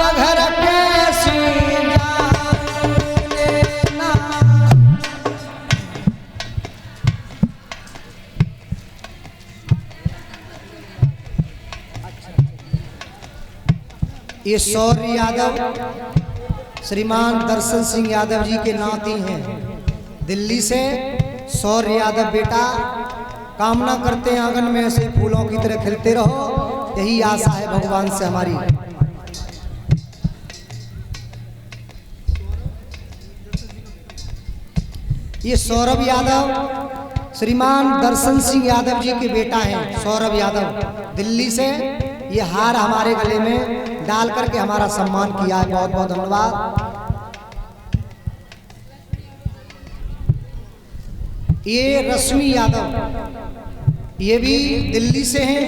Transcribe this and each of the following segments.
अब घर कैसी जाने ना। ये शौर्य यादव श्रीमान दर्शन सिंह यादव जी के नाती हैं। दिल्ली से शौर्य यादव बेटा, कामना करते हैं आंगन में ऐसे फूलों की तरह खिलते रहो, यही आशा है भगवान से हमारी। ये सौरभ यादव श्रीमान दर्शन सिंह यादव जी के बेटा हैं। सौरभ यादव दिल्ली से ये हार हमारे गले में डाल करके हमारा सम्मान किया है, बहुत बहुत धन्यवाद। ये रश्मि यादव, ये भी दिल्ली से हैं।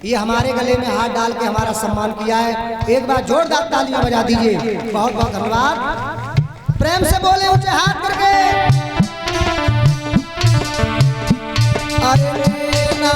ये हमारे गले में हाथ डाल के हमारा सम्मान किया है। एक बार जोरदार तालियां बजा दीजिए, बहुत बहुत धन्यवाद। प्रेम से बोले ऊंचे हाथ करके। अरे ना